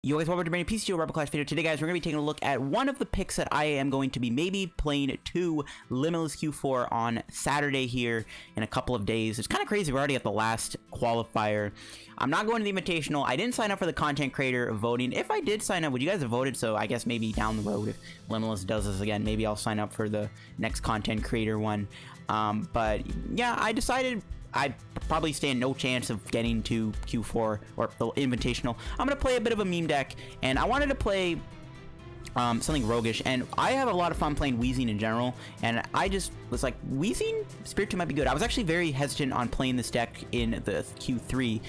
Yo guys, welcome to my PTCGO Rebel Clash video. Today guys, we're going to be taking a look at one of the picks that I am going to be maybe playing to Limitless Q4 on Saturday here in a couple of days. It's kind of crazy, we're already at the last qualifier. I'm not going to the Invitational. I didn't sign up for the content creator voting. If I did sign up, would you guys have voted? So I guess maybe down the road, if Limitless does this again, maybe I'll sign up for the next content creator one. But yeah, I decided I'd probably stand no chance of getting to Q4 or the Invitational. I'm going to play a bit of a meme deck, and I wanted to play something roguish, and I have a lot of fun playing Weezing in general, and I just was like, Weezing Spiritomb might be good. I was actually very hesitant on playing this deck in the Q3.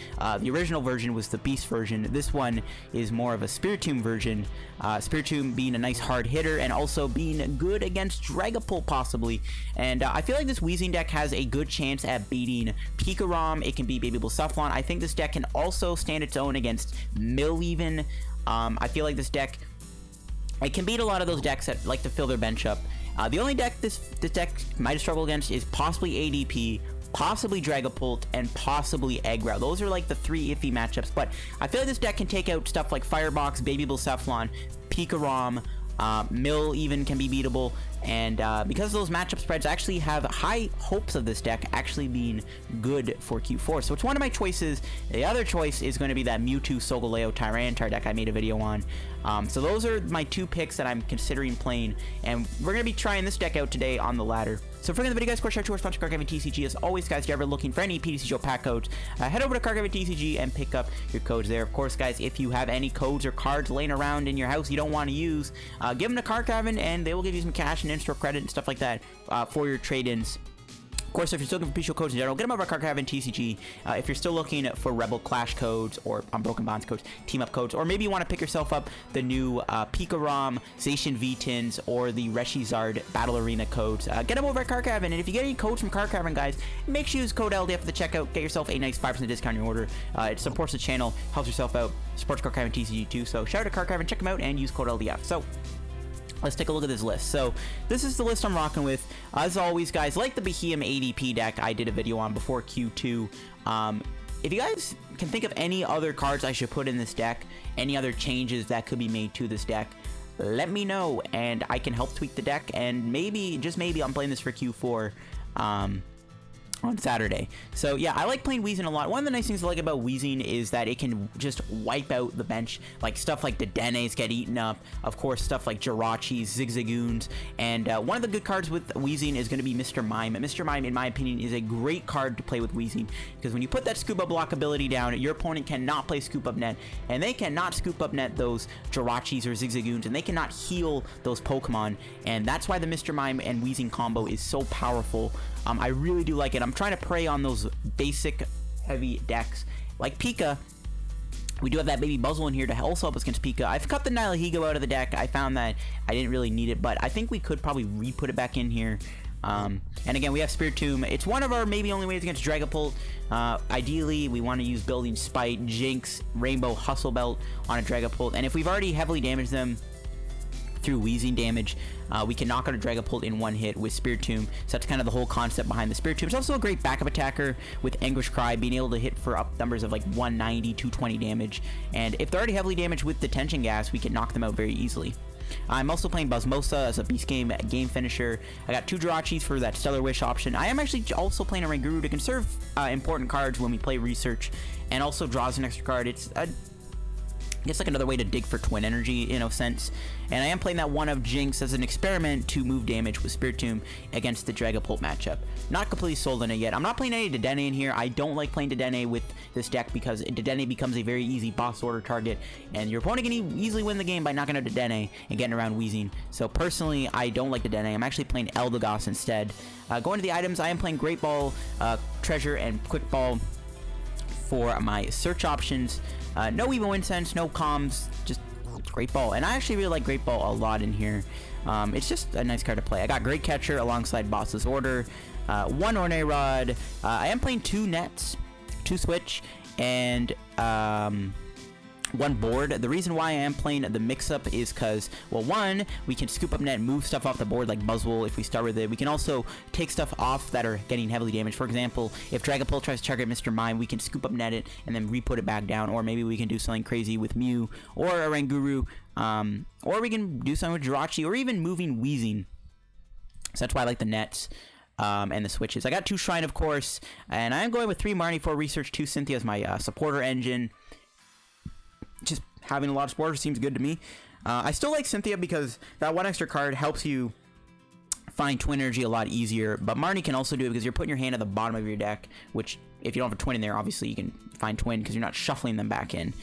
The original version was the Beast version. This one is more of a Spiritomb version. Spiritomb being a nice hard hitter and also being good against Dragapult possibly. And I feel like this Weezing deck has a good chance at beating PikaRom. It can beat Blacephalon. I think this deck can also stand its own against Mew even. I feel like this deck, it can beat a lot of those decks that like to fill their bench up. The only deck this deck might have struggled against is possibly ADP, possibly Dragapult, and possibly Eggrow. Those are like the three iffy matchups, but I feel like this deck can take out stuff like Firebox, Blacephalon, PikaRom, Mill even can be beatable, and because of those matchup spreads, I actually have high hopes of this deck actually being good for Q4. So it's one of my choices. The other choice is going to be that Mewtwo Solgaleo Tyranitar deck I made a video on. So those are my two picks that I'm considering playing, and we're going to be trying this deck out today on the ladder. So for the video guys, of course, shout out to our sponsor Card Cavern TCG. As always guys, if you're ever looking for any PTCGO pack codes, head over to Card Cavern TCG and pick up your codes there. Of course guys, if you have any codes or cards laying around in your house you don't want to use, give them to Card Cavern and they will give you some cash and in-store credit and stuff like that for your trade-ins. Of course, if you're still looking for PTCGO codes in general, get them over at Card Cavern TCG. If you're still looking for Rebel Clash codes or Unbroken Bonds codes, Team Up codes, or maybe you want to pick yourself up the new PikaRom, Zacian V-Tins, or the Reshizard Battle Arena codes, get them over at Card Cavern. And if you get any codes from Card Cavern, guys, make sure you use code LDF at the checkout. Get yourself a nice 5% discount on your order. It supports the channel, helps yourself out, supports Card Cavern TCG too. So shout out to Card Cavern, check them out, and use code LDF. So let's take a look at this list. So this is the list I'm rocking with. As always guys, like the Behemoth ADP deck I did a video on before Q2. If you guys can think of any other cards I should put in this deck, any other changes that could be made to this deck, let me know and I can help tweak the deck, and maybe, just maybe, I'm playing this for Q4 on Saturday. So yeah, I like playing Weezing a lot. One of the nice things I like about Weezing is that it can just wipe out the bench. Like stuff like the Denes get eaten up. Of course, stuff like Jirachis, Zigzagoons. And one of the good cards with Weezing is going to be Mr. Mime. And Mr. Mime, in my opinion, is a great card to play with Weezing, because when you put that Scoop Up block ability down, your opponent cannot play Scoop Up Net, and they cannot Scoop Up Net those Jirachis or Zigzagoons, and they cannot heal those Pokemon. And that's why the Mr. Mime and Weezing combo is so powerful. I really do like it. I'm trying to prey on those basic heavy decks like Pika. We do have that baby Buzzwole in here to also help us against Pika. I've cut the Nihilego out of the deck. I found that I didn't really need it, but I think we could probably re-put it back in here. And again, we have Spiritomb. It's one of our maybe only ways against Dragapult. Ideally, we want to use Building Spite, Jynx, Rainbow, Hustle Belt on a Dragapult. And if we've already heavily damaged them through Weezing damage, we can knock out a Dragapult in one hit with Spiritomb. So that's kind of the whole concept behind the Spiritomb. It's also a great backup attacker with Anguish Cry, being able to hit for up numbers of like 190, 220 damage. And if they're already heavily damaged with Detention Gas, we can knock them out very easily. I'm also playing Buzzmosa as a beast game finisher. I got two Jirachis for that Stellar Wish option. I am actually also playing Oranguru to conserve important cards when we play Research, and also draws an extra card. It's like another way to dig for twin energy in a sense. And I am playing that one of Jynx as an experiment to move damage with Spiritomb against the Dragapult matchup. Not completely sold on it yet. I'm not playing any Dedenne in here. I don't like playing Dedenne with this deck because Dedenne becomes a very easy boss order target, and your opponent can easily win the game by knocking out Dedenne and getting around Weezing. So personally, I don't like Dedenne. I'm actually playing Eldegoss instead. Going to the items, I am playing Great Ball, Treasure, and Quick Ball for my search options. No Evo Incense, no comms, just Great Ball. And I actually really like Great Ball a lot in here. It's just a nice card to play. I got Great Catcher alongside Boss's Order, one Orne Rod. I am playing two Nets, two Switch, and one board. The reason why I am playing the mix-up is because, well, one, we can scoop up net and move stuff off the board like Buzzwole if we start with it. We can also take stuff off that are getting heavily damaged. For example, if Dragapult tries to target Mr. Mime, we can scoop up net it and then re-put it back down. Or maybe we can do something crazy with Mew or Oranguru. Or we can do something with Jirachi or even moving Weezing. So that's why I like the nets. And the switches. I got 2 Shrine, of course, and I am going with 3 Marnie, 4 Research, 2 Cynthia as my supporter engine. Just having a lot of supporters seems good to me. I still like Cynthia because that 1 extra card helps you find twin energy a lot easier, but Marnie can also do it because you're putting your hand at the bottom of your deck, which if you don't have a twin in there, obviously you can find twin because you're not shuffling them back in.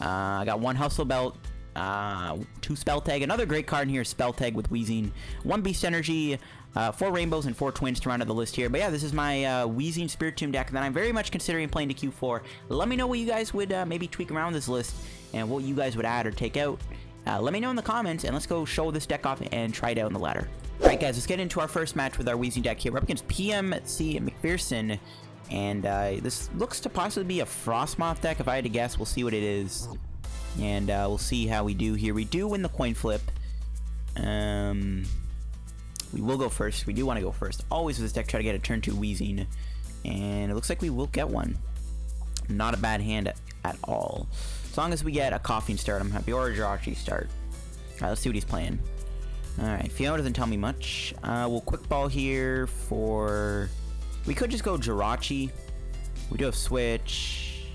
I got 1 Hustle Belt, 2 Spell Tag, another great card in here, Spell Tag with Weezing, 1 Beast Energy, 4 Rainbows and 4 Twins to round out the list here. But yeah, this is my Weezing Spiritomb deck that I'm very much considering playing to Q4. Let me know what you guys would maybe tweak around this list and what you guys would add or take out. Let me know in the comments, and let's go show this deck off and try it out in the ladder. Alright guys, let's get into our first match with our Weezing deck here. We're up against PMC McPherson, and this looks to possibly be a Frostmoth deck. If I had to guess, we'll see what it is. And we'll see how we do here. We do win the coin flip. We will go first. We do want to go first. Always with this deck, try to get a turn 2 Weezing. And it looks like we will get one. Not a bad hand at all. As long as we get a Koffing start, I'm happy. Or a Jirachi start. Alright, let's see what he's playing. Alright, Fiona doesn't tell me much. We'll quick ball here for... We could just go Jirachi. We do have Switch.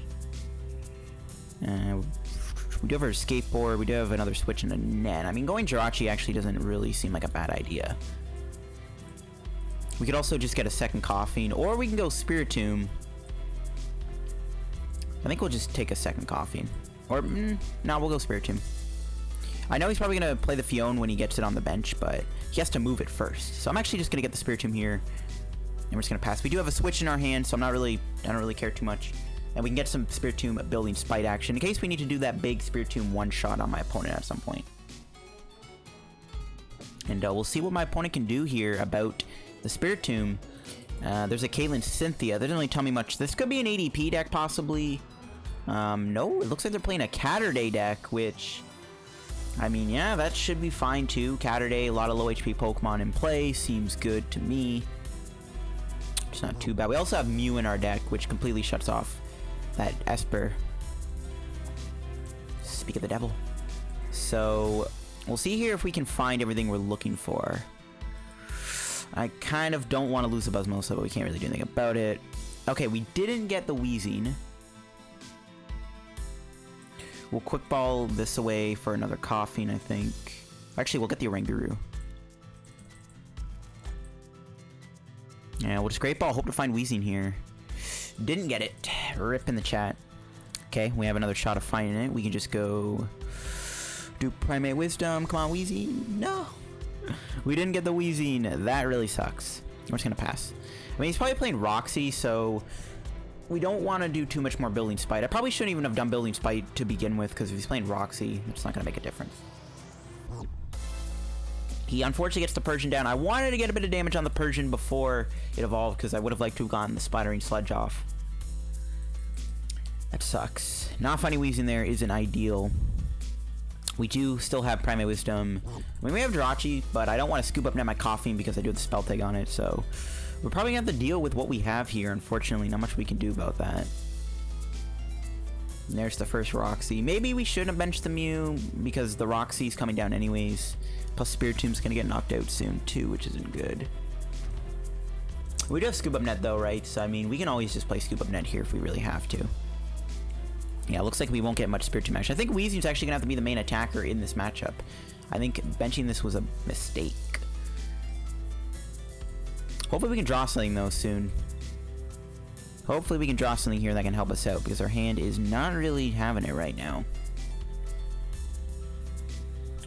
We do have our Escape Board. We do have another Switch and a net. I mean, going Jirachi actually doesn't really seem like a bad idea. We could also just get a second Koffing, or we can go Spiritomb. I think we'll just take a second Koffing. Or, no, we'll go Spiritomb. I know he's probably going to play the Fiona when he gets it on the bench, but he has to move it first. So I'm actually just going to get the Spiritomb here, and we're just going to pass. We do have a Switch in our hand, so I don't really care too much. And we can get some Spiritomb building Spite action in case we need to do that big Spiritomb one-shot on my opponent at some point. And we'll see what my opponent can do here about the Spiritomb. There's a Caitlyn Cynthia. That doesn't really tell me much. This could be an ADP deck, possibly. No, it looks like they're playing a Catterday deck, which... I mean, yeah, that should be fine, too. Catterday, a lot of low HP Pokemon in play. Seems good to me. It's not too bad. We also have Mew in our deck, which completely shuts off that Esper. Speak of the devil. So, we'll see here if we can find everything we're looking for. I kind of don't want to lose the Buzzmosa, but we can't really do anything about it. Okay, we didn't get the Weezing. We'll quick ball this away for another Koffing, I think. Actually, we'll get the Oranguru. Yeah, we'll just Great Ball. Hope to find Weezing here. Didn't get it. Rip in the chat. Okay, we have another shot of finding it. We can just go... do Primate Wisdom. Come on, Weezing. No! We didn't get the Weezing. That really sucks. We're just gonna pass. I mean, he's probably playing Roxy, so... we don't want to do too much more Building Spite. I probably shouldn't even have done Building Spite to begin with, because if he's playing Roxy, it's not going to make a difference. He unfortunately gets the Persian down. I wanted to get a bit of damage on the Persian before it evolved, because I would have liked to have gotten the Splattering Sludge off. That sucks. Not finding Weezing there isn't ideal. We do still have Primate Wisdom. I mean, we have Jirachi, but I don't want to scoop up net my Koffing because I do have the Spell Tag on it, so... we're probably going to have to deal with what we have here, unfortunately. Not much we can do about that. And there's the first Roxy. Maybe we shouldn't have benched the Mew, because the Roxy's coming down anyways. Plus, Spiritomb's going to get knocked out soon, too, which isn't good. We do have Scoop Up Net, though, right? So, I mean, we can always just play Scoop Up Net here if we really have to. Yeah, it looks like we won't get much Spiritomb action. I think Weezing's actually going to have to be the main attacker in this matchup. I think benching this was a mistake. Hopefully we can draw something, though, soon. Hopefully we can draw something here that can help us out, because our hand is not really having it right now.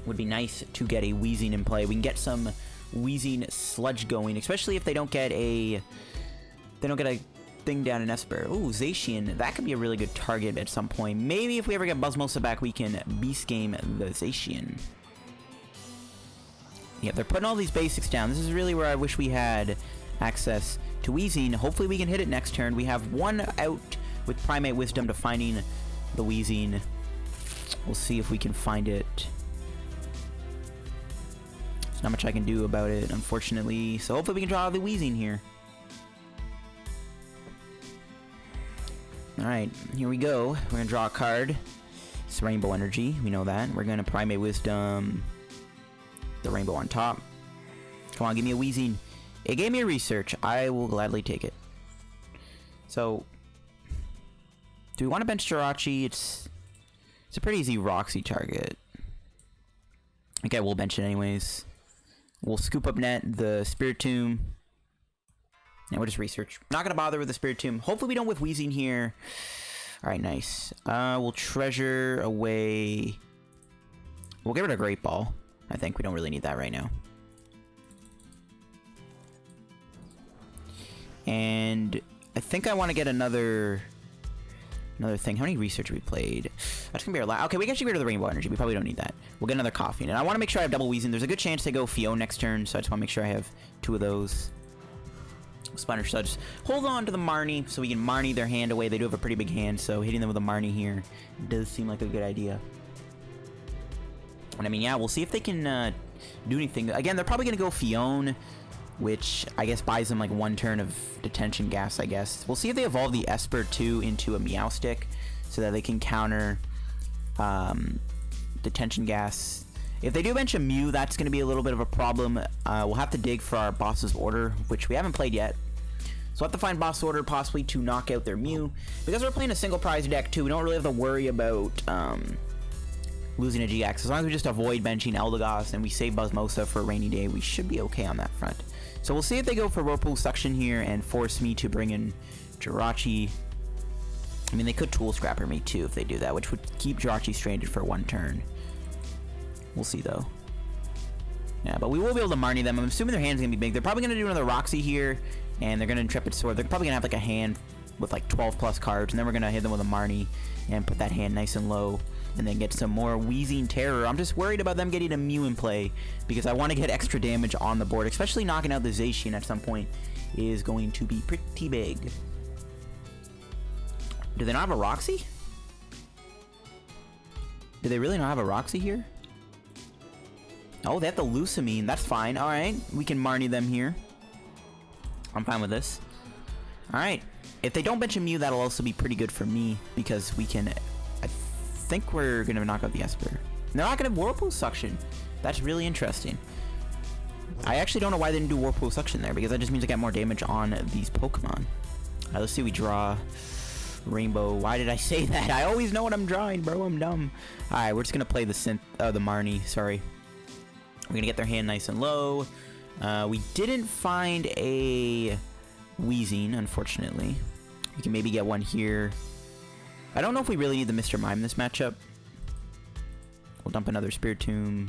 Would be nice to get a Weezing in play. We can get some Weezing sludge going, especially if they don't get a... thing down in Esper. Ooh, Zacian. That could be a really good target at some point. Maybe if we ever get Buzzmosa back, we can Beast Game the Zacian. Yeah, they're putting all these basics down. This is really where I wish we had access to Weezing. Hopefully we can hit it next turn. We have one out with Primate Wisdom to finding the Weezing. We'll see if we can find it. There's not much I can do about it, unfortunately. So hopefully we can draw the Weezing here. Alright, here we go. We're going to draw a card. It's Rainbow Energy. We know that. We're going to Primate Wisdom the Rainbow on top. Come on, give me a Weezing. It gave me a Research. I will gladly take it. So, do we want to bench Jirachi? It's a pretty easy Roxy target. Okay, we'll bench it anyways. We'll Scoop Up Net the Spiritomb. And we'll just Research. Not going to bother with the Spiritomb. Hopefully we don't with Weezing here. Alright, nice. We'll Treasure away. We'll get rid of Great Ball. I think we don't really need that right now. And I think I want to get another thing. How many Research we played? That's gonna be our last. Okay, we can actually get rid of the Rainbow Energy. We probably don't need that. We'll get another Koffing. And I want to make sure I have double Weezing. There's a good chance they go Fiona next turn, so I just want to make sure I have 2 of those. Sponge, so just hold on to the Marnie so we can Marnie their hand away. They do have a pretty big hand, so hitting them with a Marnie here does seem like a good idea. And I mean, yeah, we'll see if they can do anything. Again, they're probably going to go Fiona, which I guess buys them like 1 turn of Detention Gas, I guess. We'll see if they evolve the Esper 2 into a Meowstic so that they can counter Detention Gas. If they do bench a Mew, that's going to be a little bit of a problem. We'll have to dig for our Boss's Order, which we haven't played yet. So we'll have to find Boss Order possibly to knock out their Mew. Because we're playing a single prize deck too, we don't really have to worry about losing a GX. As long as we just avoid benching Eldegoss and we save Buzzmosa for a rainy day, we should be okay on that front. So we'll see if they go for Whirlpool Suction here and force me to bring in Jirachi. I mean, they could Tool Scrapper me too if they do that, which would keep Jirachi stranded for 1 turn. We'll see though. Yeah, but we will be able to Marnie them. I'm assuming their hand's going to be big. They're probably going to do another Roxy here, and they're going to Intrepid Sword. They're probably going to have like a hand with like 12 plus cards, and then we're going to hit them with a Marnie and put that hand nice and low, and then get some more Weezing Terror. I'm just worried about them getting a Mew in play, because I want to get extra damage on the board, especially knocking out the Zacian at some point is going to be pretty big. Do they not have a Roxy? Do they really not have a Roxy here? Oh, they have the Lusamine. That's fine. Alright, we can Marnie them here. I'm fine with this. Alright, if they don't bench a Mew, that'll also be pretty good for me, because we can... I think we're going to knock out the Esper. They're not going to Whirlpool Suction. That's really interesting. I actually don't know why they didn't do Whirlpool Suction there, because that just means I get more damage on these Pokemon. Alright, let's see. We draw Rainbow. Why did I say that? I always know what I'm drawing, bro. I'm dumb. Alright, we're just going to play the the Marnie. Sorry. We're going to get their hand nice and low. We didn't find a Weezing, unfortunately. We can maybe get one here. I don't know if we really need the Mr. Mime this matchup. We'll dump another Spiritomb.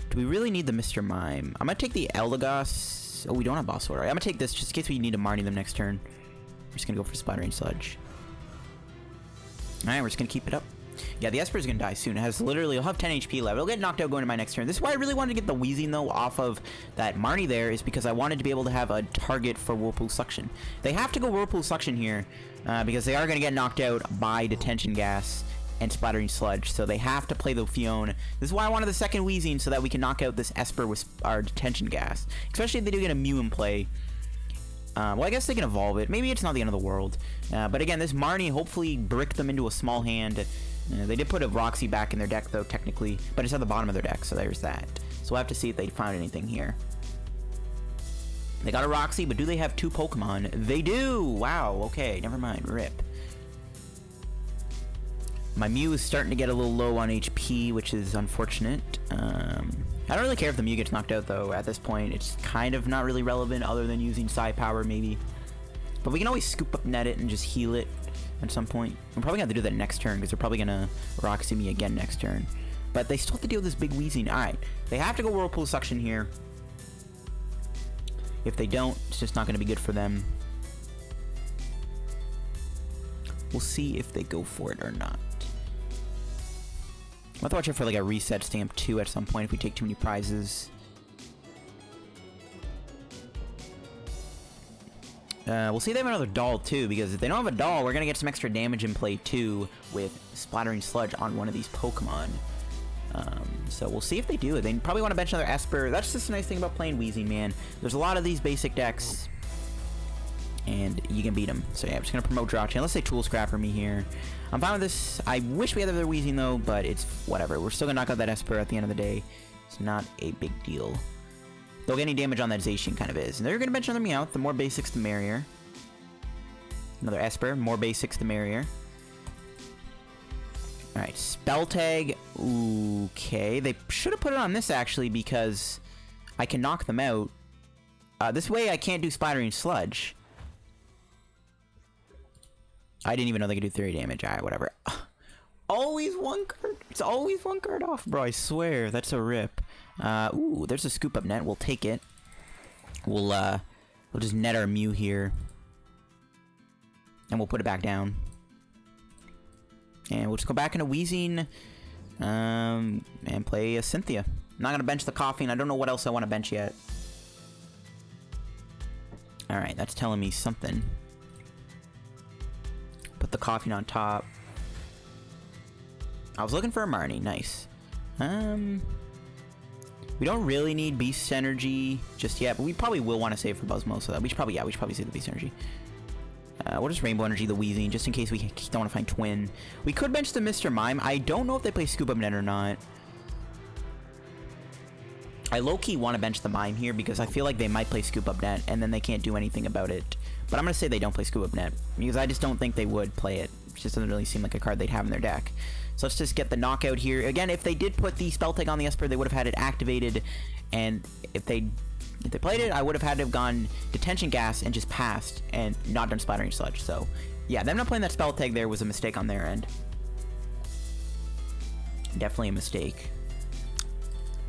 Do we really need the Mr. Mime? I'm going to take the Eldegoss. Oh, we don't have Boss Order. I'm going to take this just in case we need to Marnie them next turn. We're just going to go for Splattering Sludge. Alright, we're just going to keep it up. Yeah, the Esper is going to die soon. It has literally, it'll have 10 HP left. It'll get knocked out going to my next turn. This is why I really wanted to get the Weezing, though, off of that Marnie there, is because I wanted to be able to have a target for Whirlpool Suction. They have to go Whirlpool Suction here, because they are going to get knocked out by Detention Gas and Splattering Sludge, so they have to play the Fiona. This is why I wanted the second Weezing, so that we can knock out this Esper with our Detention Gas. Especially if they do get a Mew in play. Well, I guess they can evolve it. Maybe it's not the end of the world. But again, this Marnie hopefully bricked them into a small hand. They did put a Roxy back in their deck, though, technically. But it's at the bottom of their deck, so there's that. So we'll have to see if they found anything here. They got a Roxy, but do they have 2 Pokemon? They do! Wow, okay, never mind. RIP. My Mew is starting to get a little low on HP, which is unfortunate. I don't really care if the Mew gets knocked out, though. At this point, it's kind of not really relevant, other than using Psi Power, maybe. But we can always Scoop Up Net it and just heal it at some point. I'm probably going to have to do that next turn, because they're probably going to Roxy me again next turn. But they still have to deal with this big Weezing. Alright, they have to go Whirlpool Suction here. If they don't, it's just not going to be good for them. We'll see if they go for it or not. I'll have to watch out for like a reset stamp 2 at some point if we take too many prizes. We'll see if they have another doll too, because if they don't have a doll, we're gonna get some extra damage in play too with Splattering Sludge on one of these Pokemon. So we'll see if they do it. They probably want to bench another Esper. That's just a nice thing about playing Weezing, man. There's a lot of these basic decks, and you can beat them. So yeah, I'm just gonna promote Jirachi. Unless they Tool Scrapper me here. I'm fine with this. I wish we had another Weezing though, but it's whatever. We're still gonna knock out that Esper at the end of the day. It's not a big deal. Though getting damage on that Zacian kind of is. And they're gonna bench another Meowth. The more basics, the merrier. Another Esper. More basics, the merrier. Alright, Spell Tag. Okay, they should have put it on this actually because I can knock them out. This way I can't do Splattering Sludge. I didn't even know they could do 30 damage. Alright, whatever. Always one card. It's always one card off, bro. I swear. That's a rip. Ooh, there's a Scoop Up Net. We'll take it. We'll just net our Mew here. And we'll put it back down. And we'll just go back into Weezing. And play a Cynthia. I'm not going to bench the Koffing. I don't know what else I want to bench yet. Alright, that's telling me something. Put the Koffing on top. I was looking for a Marnie. Nice. We don't really need Beast Energy just yet, but we probably will want to save for Buzzwole. We should probably save the Beast Energy. We'll just Rainbow Energy the Weezing, just in case we don't want to find Twin. We could bench the Mr. Mime. I don't know if they play Scoop Up Net or not. I low-key want to bench the Mime here because I feel like they might play Scoop Up Net, and then they can't do anything about it. But I'm going to say they don't play Scoop Up Net, because I just don't think they would play it. It just doesn't really seem like a card they'd have in their deck. So let's just get the knockout here. Again, if they did put the Spell Tag on the Esper, they would have had it activated, and if they played it, I would have had to have gone Detention Gas and just passed and not done Splattering Sludge. So yeah, them not playing that Spell Tag there was a mistake on their end. Definitely a mistake.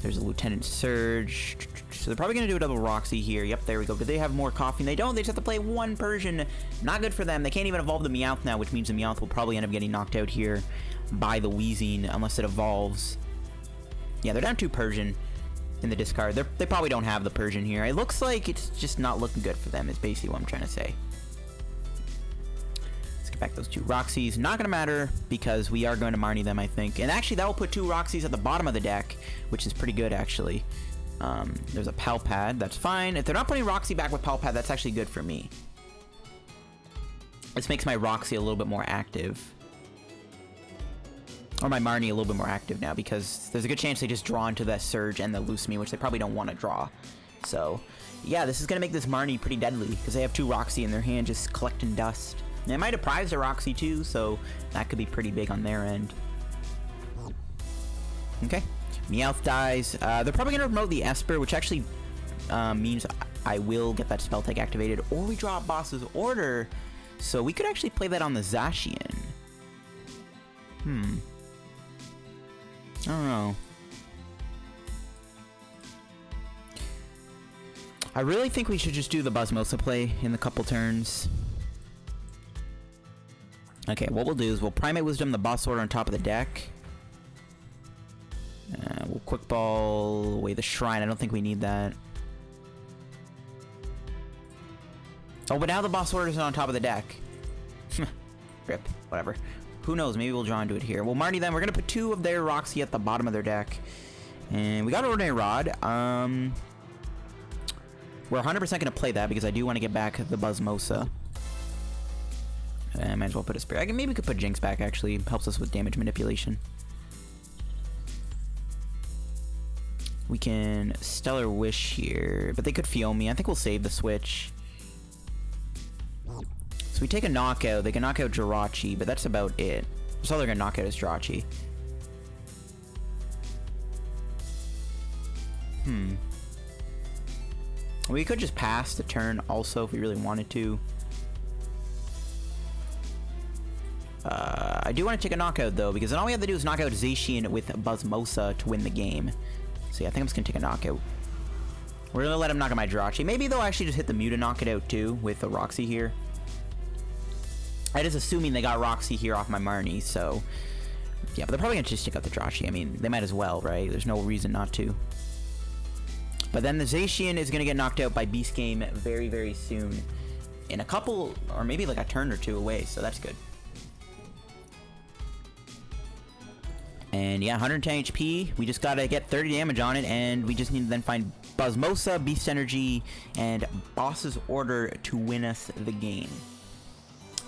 There's a Lieutenant Surge. So they're probably going to do a double Roxy here. Yep, there we go. Do they have more Koffing? They don't. They just have to play one Persian. Not good for them. They can't even evolve the Meowth now, which means the Meowth will probably end up getting knocked out here by the Weezing unless it evolves. Yeah, they're down 2 Persian in the discard. They probably don't have the Persian here. It looks like it's just not looking good for them is basically what I'm trying to say. Let's get back those 2 Roxys. Not going to matter because we are going to Marnie them, I think. And actually, that will put 2 Roxys at the bottom of the deck, which is pretty good, actually. There's a Palpad. That's fine. If they're not putting Roxy back with Palpad, that's actually good for me. This makes my Roxy a little bit more active. Or my Marnie a little bit more active now, because there's a good chance they just draw into that Surge and the Luce-Me, which they probably don't want to draw. So, yeah, this is going to make this Marnie pretty deadly, because they have 2 Roxy in their hand just collecting dust. And they might have prized a Roxy too, so that could be pretty big on their end. Okay. Meowth dies. They're probably going to promote the Esper, which actually means I will get that Spell Tag activated, or we draw Boss's Order, so we could actually play that on the Zacian. I don't know. I really think we should just do the Buzzmosa play in the couple turns. Okay, what we'll do is we'll Primate Wisdom the Boss Order on top of the deck. We'll Quick Ball away the Shrine. I don't think we need that. Oh, but now the Boss Order is on top of the deck. Rip. Whatever. Who knows? Maybe we'll draw into it here. We'll Marnie them. We're going to put 2 of their Roxy at the bottom of their deck. And we got Ordinary Rod. We're 100% going to play that because I do want to get back the Buzzmosa. I might as well put a Spirit. Maybe we could put Jynx back, actually. Helps us with damage manipulation. We can Stellar Wish here, but they could Pheromosa. I think we'll save the switch. So we take a knockout. They can knock out Jirachi, but that's about it. That's all they're going to knock out is Jirachi. We could just pass the turn also if we really wanted to. I do want to take a knockout though, because then all we have to do is knock out Zacian with Buzzmosa to win the game. So yeah, I think I'm just going to take a knockout. We're going to let him knock out my Jirachi. Maybe they'll actually just hit the Mew to knock it out too with the Roxy here. I just assuming they got Roxy here off my Marnie, so yeah, but they're probably gonna just take out the Jirachi. I mean, they might as well, right? There's no reason not to. But then the Zacian is gonna get knocked out by Beast Game very, very soon. in a couple, or maybe like a turn or two away, so that's good. And yeah, 110 HP. We just gotta get 30 damage on it, and we just need to then find Pheromosa, Beast Energy, and Boss's Order to win us the game.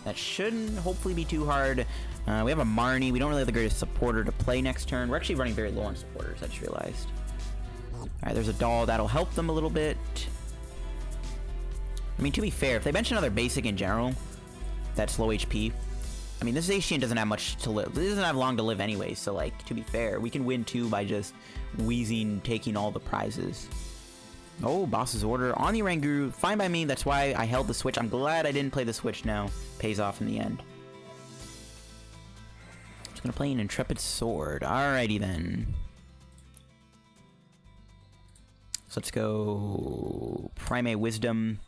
That shouldn't hopefully be too hard. We have a Marnie. We don't really have the greatest supporter to play next turn. We're actually running very low on supporters, I just realized. Alright, there's a doll. That'll help them a little bit. I mean, to be fair, if they bench another basic in general that's low HP, I mean, this Zacian doesn't have much to live. This doesn't have long to live anyway, so, like, to be fair, we can win too by just Weezing taking all the prizes. Oh, Boss's Order on the Oranguru. Fine by me. That's why I held the switch. I'm glad I didn't play the switch now. Pays off in the end. Just gonna play an Intrepid Sword. Alrighty then. So let's go Primate Wisdom.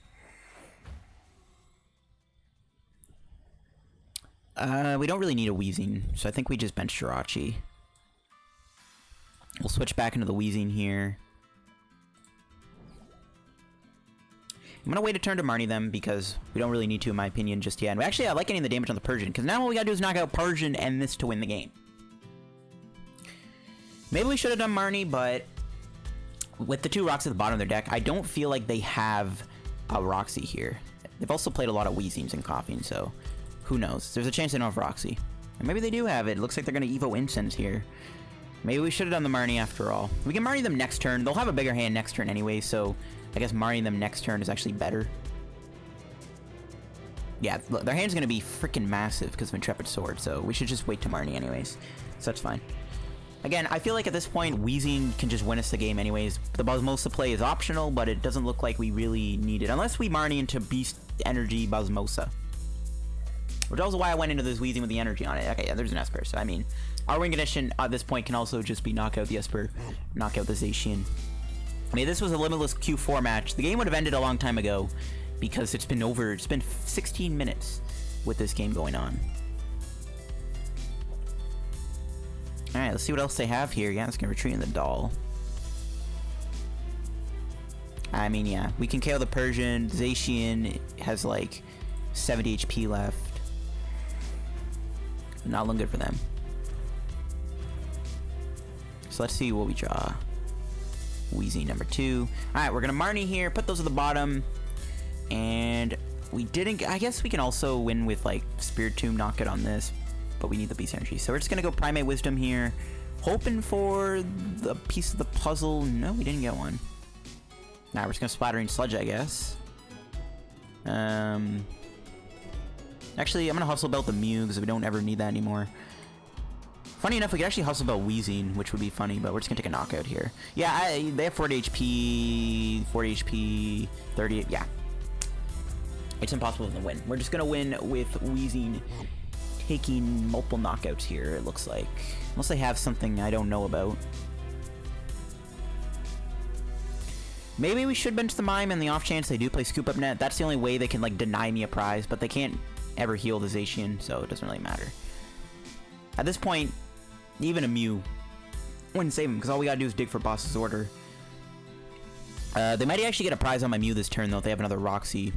We don't really need a Weezing, so I think we just bench Jirachi. We'll switch back into the Weezing here. I'm gonna wait a turn to Marnie them because we don't really need to, in my opinion, just yet. And actually, I like getting the damage on the Persian because now all we gotta do is knock out Persian and this to win the game. Maybe we should have done Marnie, but with the two rocks at the bottom of their deck, I don't feel like they have a Roxy here. They've also played a lot of Weezings and Koffing, so who knows? There's a chance they don't have Roxy. And maybe they do have it. It looks like they're gonna Evo Incense here. Maybe we should have done the Marnie after all. We can Marnie them next turn. They'll have a bigger hand next turn anyway, so I guess Marnie them next turn is actually better. Yeah, look, their hand's gonna be freaking massive because of Intrepid Sword, so we should just wait to Marnie anyways. So that's fine. Again, I feel like at this point, Weezing can just win us the game anyways. The Pheromosa play is optional, but it doesn't look like we really need it. Unless we Marnie into Beast Energy Pheromosa. Which is also why I went into this Weezing with the energy on it. Okay, yeah, there's an Esper, so I mean, our win condition at this point can also just be knock out the Esper, knock out the Zacian. I mean, this was a Limitless Q4 match. The game would have ended a long time ago because it's been 16 minutes with this game going on. Alright, let's see what else they have here. Yeah, it's gonna retreat in the doll. I mean, yeah, we can KO the Persian. Zacian has like 70 HP left. Not looking good for them. So let's see what we draw. Weezing number 2. Alright, we're gonna Marnie here, put those at the bottom. And we didn't, I guess we can also win with like Spiritomb, knock it on this, but we need the Beast Energy. So we're just gonna go Primate Wisdom here, hoping for the piece of the puzzle. No, we didn't get one. Now we're just gonna Splattering Sludge, I guess. Actually, I'm gonna Hustle Belt the Mew because we don't ever need that anymore. Funny enough, we could actually Hustle Belt Weezing, which would be funny, but we're just gonna take a knockout here. Yeah, they have 40 HP, 40 HP, 30, yeah. It's impossible to win. We're just gonna win with Weezing taking multiple knockouts here, it looks like. Unless they have something I don't know about. Maybe we should bench the Mime in the off chance they do play Scoop Up Net. That's the only way they can like deny me a prize, but they can't ever heal the Zacian, so it doesn't really matter. At this point, even a Mew wouldn't save him, because all we gotta do is dig for Boss's Order. They might actually get a prize on my Mew this turn, though, if they have another Roxy.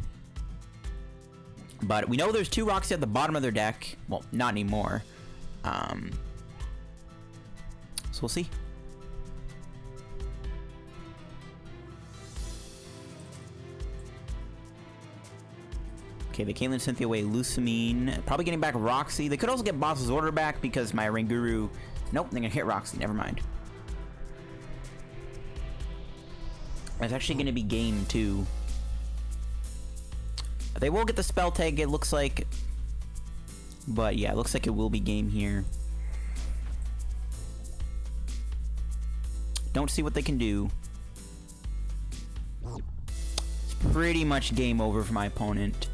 But we know there's 2 Roxy at the bottom of their deck. Well, not anymore. So we'll see. Okay, they Caitlyn, Cynthia away, Lucamine. Probably getting back Roxy. They could also get Boss's Order back because my Oranguru... Nope, they're gonna hit Roxy. Never mind. It's actually gonna be game 2. They will get the spell tag, it looks like. But yeah, it looks like it will be game here. Don't see what they can do. It's pretty much game over for my opponent.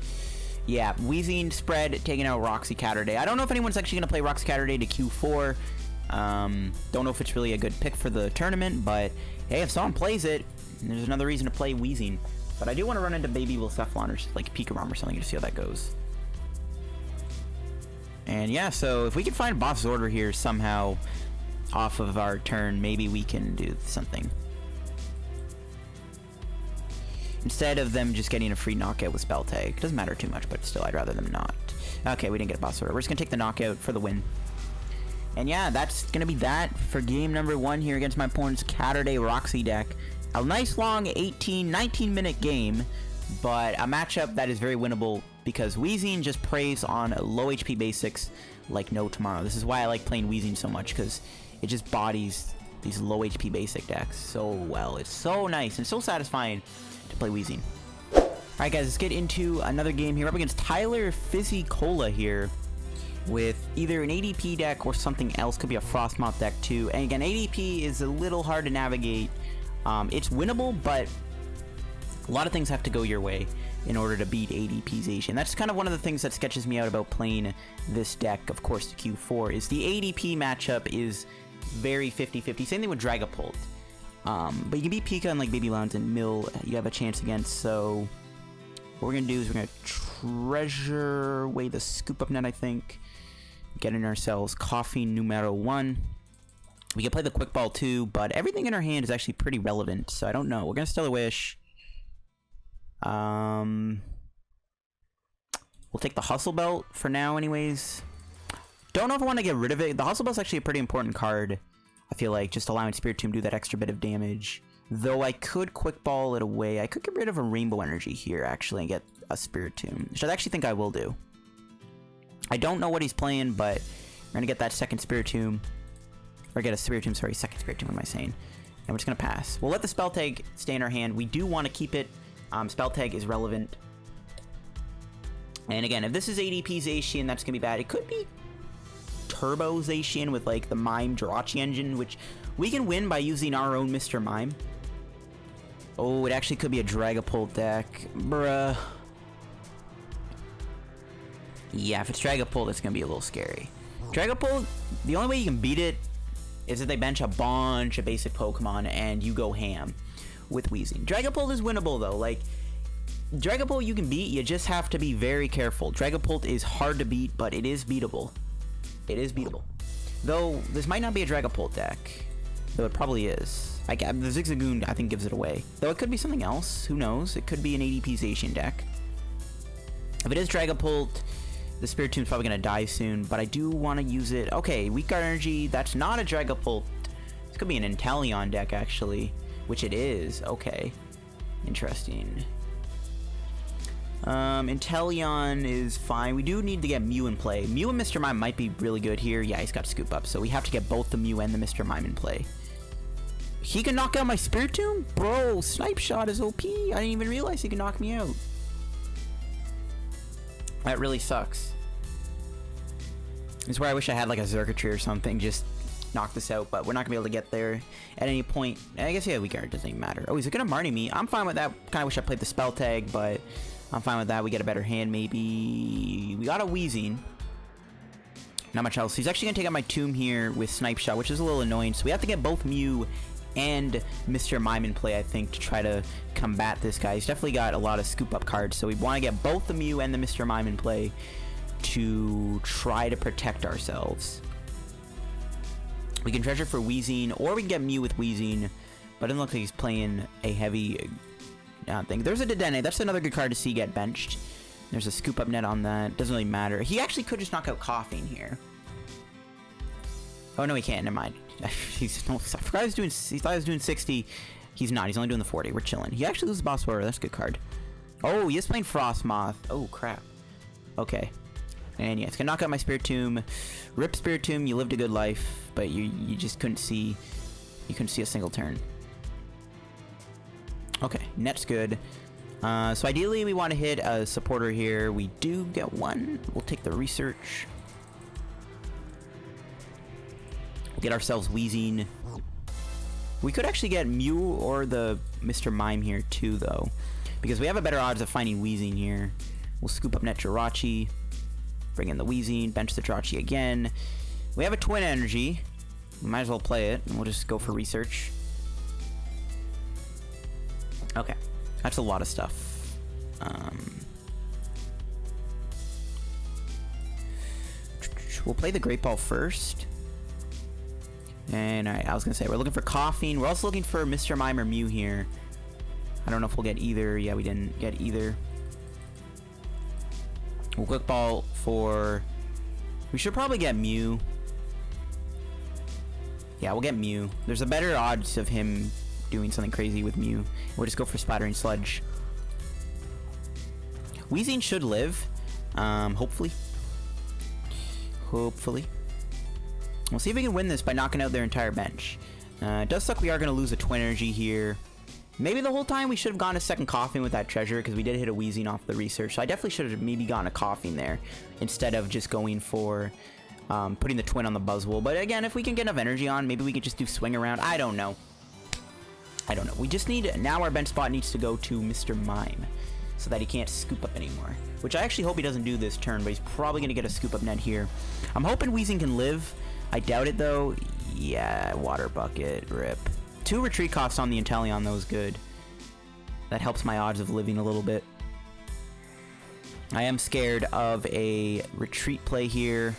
Yeah, Weezing spread, taking out Roxy Catterday. I don't know if anyone's actually going to play Roxy Catterday to Q4. Don't know if it's really a good pick for the tournament, but hey, if someone plays it, there's another reason to play Weezing. But I do want to run into Baby Blacephalon or like PikaRom or something to see how that goes. And yeah, so if we can find Boss's Order here somehow off of our turn, maybe we can do something. instead of them just getting a free knockout with spell tag. It doesn't matter too much, but still, I'd rather them not. Okay, we didn't get a boss order. We're just gonna take the knockout for the win. And yeah, that's gonna be that for game number 1 here against my opponent's Catterday Roxy deck. A nice long 19-minute game, but a matchup that is very winnable because Weezing just preys on low HP basics like no tomorrow. This is why I like playing Weezing so much, because it just bodies these low HP basic decks so well. It's so nice and so satisfying to play Weezing. Alright guys, let's get into another game here. We're up against Tyler Fizzy Cola here with either an ADP deck or something else. Could be a Frostmoth deck too. And again, ADP is a little hard to navigate. It's winnable, but a lot of things have to go your way in order to beat ADP's Asian. That's kind of one of the things that sketches me out about playing this deck, of course, the Q4, is the ADP matchup is very 50-50. Same thing with Dragapult. But you can beat Pika and like Baby Lounge and Mill, you have a chance against. So what we're going to do is we're going to treasure away the Scoop Up Net, I think. Getting ourselves Koffing numero 1. We can play the Quick Ball too, but everything in our hand is actually pretty relevant, so I don't know. We're going to Stellar Wish. We'll take the Hustle Belt for now anyways. Don't know if I want to get rid of it. The Hustle Belt's actually a pretty important card, I feel like, just allowing Spiritomb to do that extra bit of damage. Though I could Quick Ball it away. I could get rid of a Rainbow Energy here, actually, and get a Spiritomb, which I actually think I will do. I don't know what he's playing, but we're going to get that second Spiritomb. Or get a Spiritomb, sorry, second Spiritomb, what am I saying? And we're just going to pass. We'll let the Spell Tag stay in our hand. We do want to keep it. Spell Tag is relevant. And again, if this is ADP's Zacian, that's going to be bad. It could be Turbo Zacian with like the Mime Jirachi engine, which we can win by using our own Mr. Mime. Oh, it actually could be a Dragapult deck. Bruh. Yeah, if it's Dragapult, it's going to be a little scary. Dragapult, the only way you can beat it is if they bench a bunch of basic Pokemon and you go ham with Weezing. Dragapult is winnable though. Like, Dragapult you can beat, you just have to be very careful. Dragapult is hard to beat, but it is beatable. It is beatable. Though, this might not be a Dragapult deck. Though it probably is. The Zigzagoon, I think, gives it away. Though it could be something else. Who knows? It could be an ADP's Asian deck. If it is Dragapult, the Spiritomb's probably going to die soon, but I do want to use it. Okay, Weak Guard Energy, that's not a Dragapult. This could be an Inteleon deck, actually, which it is. Okay, interesting. Inteleon is fine. We do need to get Mew in play. Mew and Mr. Mime might be really good here. Yeah, he's got Scoop Up, so we have to get both the Mew and the Mr. Mime in play. He can knock out my Spiritomb? Bro, Snipe Shot is OP. I didn't even realize he could knock me out. That really sucks. This is where I wish I had like a Xurkitree or something, just knock this out, but we're not gonna be able to get there at any point. I guess, yeah, Weak Guard doesn't even matter. Oh, he's gonna Marnie me. I'm fine with that. Kinda wish I played the Spell Tag, but I'm fine with that. We get a better hand, maybe. We got a Weezing. Not much else. He's actually gonna take out my Tomb here with Snipe Shot, which is a little annoying, so we have to get both Mew and Mr. Mime in play, I think, to try to combat this guy. He's definitely got a lot of Scoop Up cards, so we want to get both the Mew and the Mr. Mime in play to try to protect ourselves. We can treasure for Weezing, or we can get Mew with Weezing, but it doesn't look like he's playing a heavy thing. There's a Dedenne. That's another good card to see get benched. There's a Scoop Up Net on that. Doesn't really matter. He actually could just knock out Koffing here. Oh, no, he can't. Never mind. I forgot he thought he was doing 60. He's not. He's only doing the 40. We're chilling. He actually loses Boss Order. That's a good card. Oh, he is playing Frostmoth. Oh, crap. Okay. And yeah, it's gonna knock out my Spiritomb. Rip Spiritomb, you lived a good life, but you just couldn't see. You couldn't see a single turn. Okay, net's good. So ideally, we want to hit a supporter here. We do get one. We'll take the research. Get ourselves Weezing. We could actually get Mew or the Mr. Mime here too, though, because we have a better odds of finding Weezing here. We'll Scoop Up Net Jirachi, bring in the Weezing, bench the Jirachi again. We have a Twin Energy. We might as well play it, and we'll just go for research. Okay, that's a lot of stuff. We'll play the Great Ball first. And I was gonna say, we're looking for Koffing. We're also looking for Mr. Mime or Mew here. I don't know if we'll get either. Yeah, we didn't get either. We'll quick ball for... We should probably get Mew. Yeah, we'll get Mew. There's a better odds of him doing something crazy with Mew. We'll just go for Splattering Sludge. Weezing should live. Hopefully. Hopefully. We'll see if we can win this by knocking out their entire bench. It does suck we are going to lose a Twin Energy here. Maybe the whole time we should have gotten a second Koffing with that treasure, because we did hit a Weezing off the research. So I definitely should have maybe gotten a Koffing there instead of just going for putting the Twin on the Buzzwole. But again, if we can get enough energy on, maybe we could just do Swing Around. I don't know. I don't know. We just need... Now our bench spot needs to go to Mr. Mime so that he can't scoop up anymore. Which I actually hope he doesn't do this turn, but he's probably going to get a Scoop Up Net here. I'm hoping Weezing can live. I doubt it, though. Yeah, Water Bucket. Rip. 2 retreat costs on the Inteleon, though, is good. That helps my odds of living a little bit. I am scared of a retreat play here.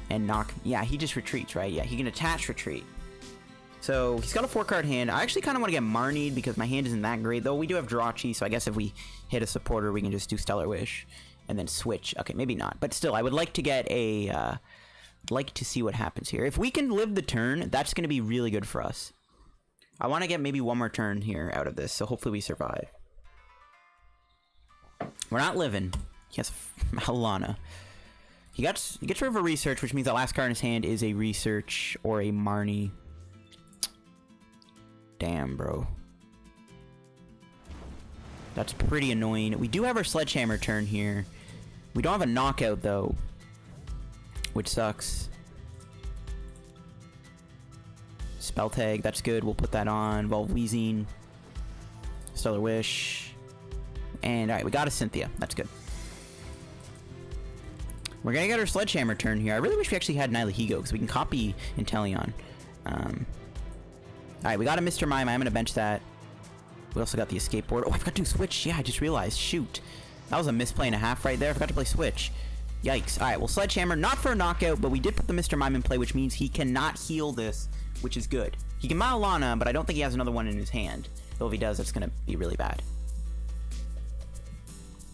And knock... Yeah, he just retreats, right? Yeah, he can attach retreat. So, he's got a 4-card hand. I actually kind of want to get Marnied because my hand isn't that great, though. We do have Jirachi, so I guess if we hit a supporter, we can just do Stellar Wish. And then switch. Okay, maybe not. But still, I would like to get a... like to see what happens here. If we can live the turn, that's going to be really good for us. I want to get maybe one more turn here out of this, so hopefully we survive. We're not living. He has Halana. He gets rid of a research, which means the last card in his hand is a research or a Marnie. Damn, bro. That's pretty annoying. We do have our Sledgehammer turn here. We don't have a knockout, though, which sucks. Spell Tag, that's good. We'll put that on. Evolve Weezing. Stellar Wish. And alright, we got a Cynthia. That's good. We're gonna get our Sledgehammer turn here. I really wish we actually had Nihilego because we can copy Inteleon. Alright, we got a Mr. Mime. I'm gonna bench that. We also got the Escape Board. Oh, I forgot to do Switch. Yeah, I just realized. Shoot. That was a misplay and a half right there. I forgot to play Switch. Yikes. Alright, well, Sledgehammer. Not for a knockout, but we did put the Mr. Mime in play, which means he cannot heal this, which is good. He can Maulana, but I don't think he has another one in his hand. Though if he does, that's going to be really bad.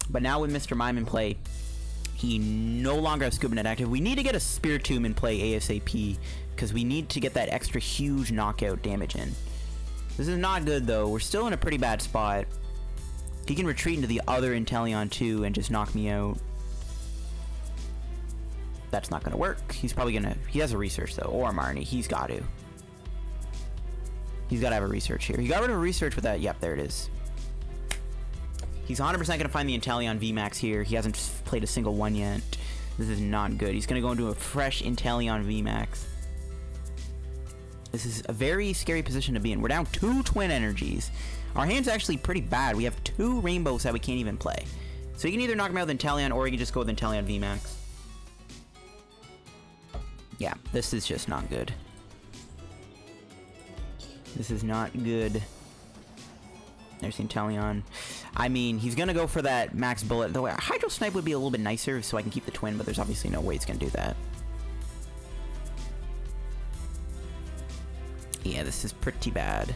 But now with Mr. Mime in play, he no longer has Scoop Up Net active. We need to get a Spiritomb in play ASAP, because we need to get that extra huge knockout damage in. This is not good, though. We're still in a pretty bad spot. He can retreat into the other Inteleon, too, and just knock me out. That's not going to work. He's probably going to... He has a research, though. Or a Marnie. He's got to. He's got to have a research here. He got rid of a research with that. Yep, there it is. He's 100% going to find the Inteleon VMAX here. He hasn't played a single one yet. This is not good. He's going to go into a fresh Inteleon VMAX. This is a very scary position to be in. We're down 2 Twin Energies. Our hand's actually pretty bad. We have 2 Rainbows that we can't even play. So you can either knock him out with Inteleon, or you can just go with Inteleon VMAX. Yeah, this is just not good. This is not good. There's Inteleon. I mean, he's going to go for that max bullet. Though Hydro Snipe would be a little bit nicer so I can keep the Twin, but there's obviously no way he's going to do that. Yeah, this is pretty bad.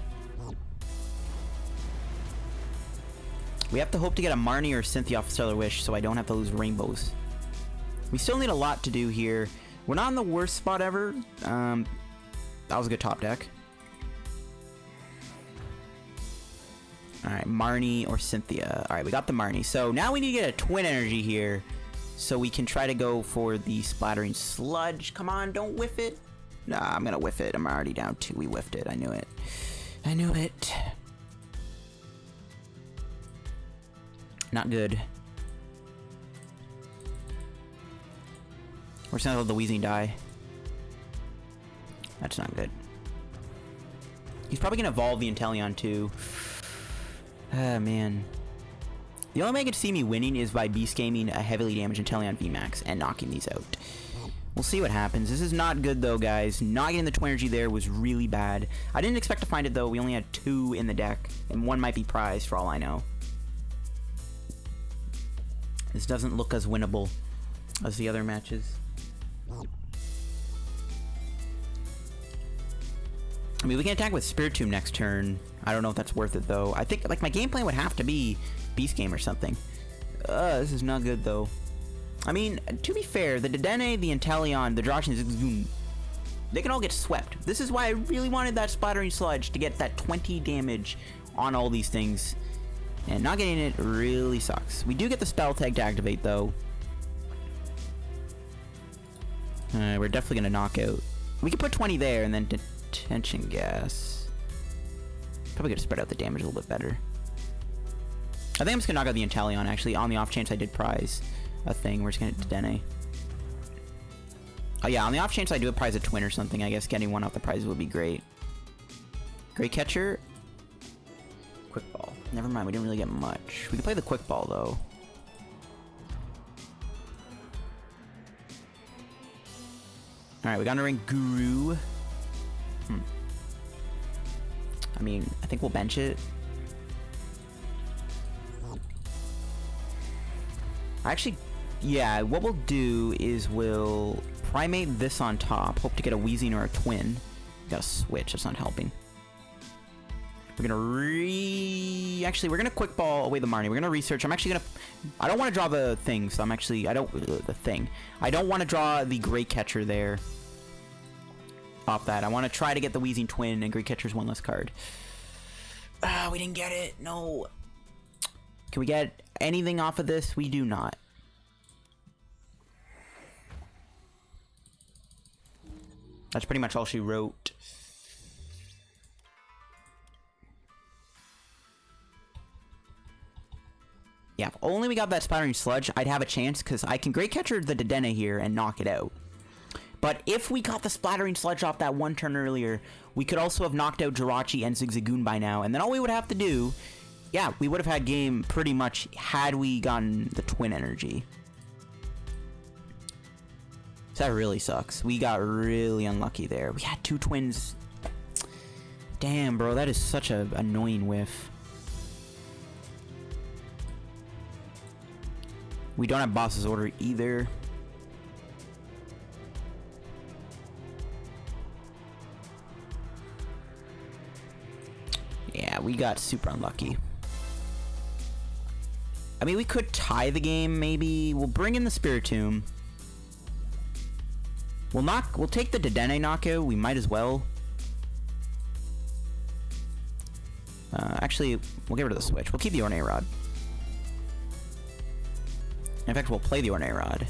We have to hope to get a Marnie or Cynthia off Stellar Wish so I don't have to lose Rainbows. We still need a lot to do here. We're not in the worst spot ever. That was a good top deck. Alright, Marnie or Cynthia. Alright, we got the Marnie. So now we need to get a Twin Energy here so we can try to go for the Splattering Sludge. Come on, don't whiff it. Nah, I'm gonna whiff it. I'm already down 2. We whiffed it. I knew it. I knew it. Not good. We're just gonna let the Weezing die. That's not good. He's probably gonna evolve the Inteleon too. Ah, man. The only way I could see me winning is by beast gaming a heavily damaged Inteleon VMAX and knocking these out. We'll see what happens. This is not good though, guys. Not getting the Twin Energy there was really bad. I didn't expect to find it though. We only had 2 in the deck, and 1 might be prized for all I know. This doesn't look as winnable as the other matches. mean, we can attack with Spiritomb next turn. I don't know if that's worth it, though. I think, like, my game plan would have to be Beast Game or something. This is not good, though. I mean, to be fair, the Dedenne, the Inteleon, the Jirachi, and they can all get swept. This is why I really wanted that Splattering Sludge to get that 20 damage on all these things. And not getting it really sucks. We do get the Spell Tag to activate, though. We're definitely going to knock out. We could put 20 there and then Detention Gas. Probably going to spread out the damage a little bit better. I think I'm just going to knock out the Inteleon, actually, on the off chance I did prize a thing. We're just going to Dedenne. Oh, yeah, on the off chance I do a prize a twin or something, I guess getting one off the prize would be great. Great Catcher. Quick Ball. Never mind, we didn't really get much. We can play the Quick Ball, though. Alright, we got Oranguru. I mean, I think we'll bench it. Actually, yeah, what we'll do is we'll primate this on top. Hope to get a Weezing or a twin. Got a switch, that's not helping. We're gonna actually, we're gonna Quick Ball away the Marnie. We're gonna research. I'm actually gonna, I don't want to draw the thing, so I'm actually, I don't want to draw the Great Catcher there. Off that. I want to try to get the Weezing twin, and Great Catcher's one less card. We didn't get it. No. Can we get anything off of this? We do not. That's pretty much all she wrote. Yeah, if only we got that Splattering Sludge, I'd have a chance, because I can Great Catcher the Dedenne here and knock it out. But if we got the Splattering Sludge off that one turn earlier, we could also have knocked out Jirachi and Zigzagoon by now, and then all we would have to do, yeah, we would have had game pretty much had we gotten the twin energy. So that really sucks. We got really unlucky there. We had two twins. Damn, bro, that is such an annoying whiff. We don't have Boss's Order either. Yeah, we got super unlucky. I mean, we could tie the game, maybe. We'll bring in the Spiritomb. We'll take the Dedenne knockout. We might as well. Actually, we'll get rid of the switch. We'll keep the Ornate Rod. In fact, we'll play the Ornate Rod.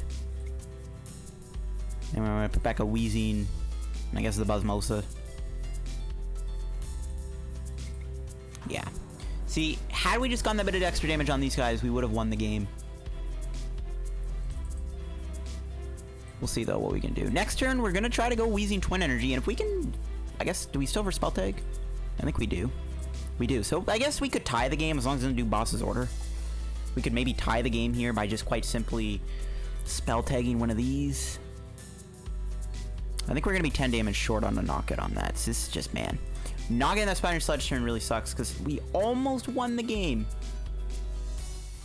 And we're going to put back a Weezing. And I guess the Pheromosa. Yeah. See, had we just gotten that bit of extra damage on these guys, we would have won the game. We'll see, though, what we can do. Next turn, we're going to try to go Weezing Twin Energy. And if we can... I guess, do we still have Spell Tag? I think we do. We do. So, I guess we could tie the game as long as it doesn't do Boss's Order. We could maybe tie the game here by just quite simply Spell Tagging one of these. I think we're going to be 10 damage short on a knockout on that. So this is just, man. Not getting that Splattering Sludge turn really sucks because we almost won the game.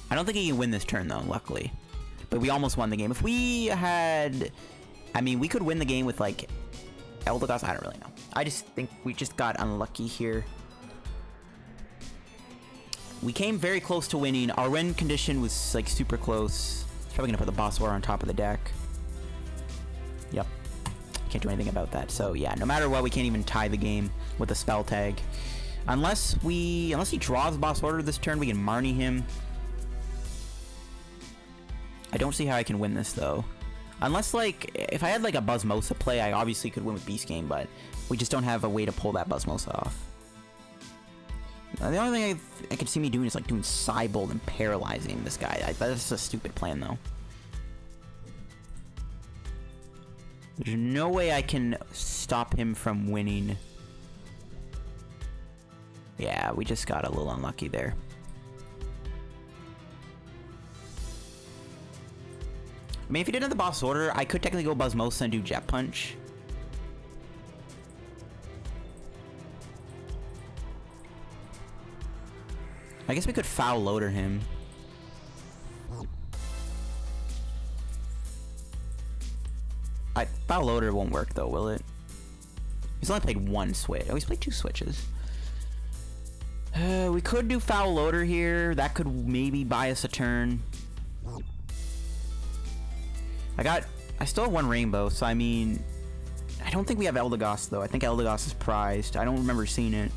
I don't think he can win this turn, though, luckily. But we almost won the game. If we had... I mean, we could win the game with, like, Eldegoss. I don't really know. I just think we just got unlucky here. We came very close to winning. Our win condition was, like, super close. It's probably going to put the Boss War on top of the deck. Yep. Can't do anything about that. So, yeah, no matter what, we can't even tie the game with a Spell Tag. Unless he draws Boss Order this turn, we can Marnie him. I don't see how I can win this, though. Unless, like, if I had, like, a Pheromosa play, I obviously could win with Beast Game, but we just don't have a way to pull that Pheromosa off. The only thing I could see me doing is, like, doing Cybolt and paralyzing this guy. That's a stupid plan, though. There's no way I can stop him from winning. Yeah, we just got a little unlucky there. I mean, if he didn't have the Boss Order, I could technically go Pheromosa and do Jet Punch. I guess we could Foul Loader him. Foul Loader won't work, though, will it? He's only played one switch. Oh, he's played 2 switches. We could do Foul Loader here. That could maybe buy us a turn. I still have 1 rainbow, so I mean, I don't think we have Eldegoss though. I think Eldegoss is prized. I don't remember seeing it.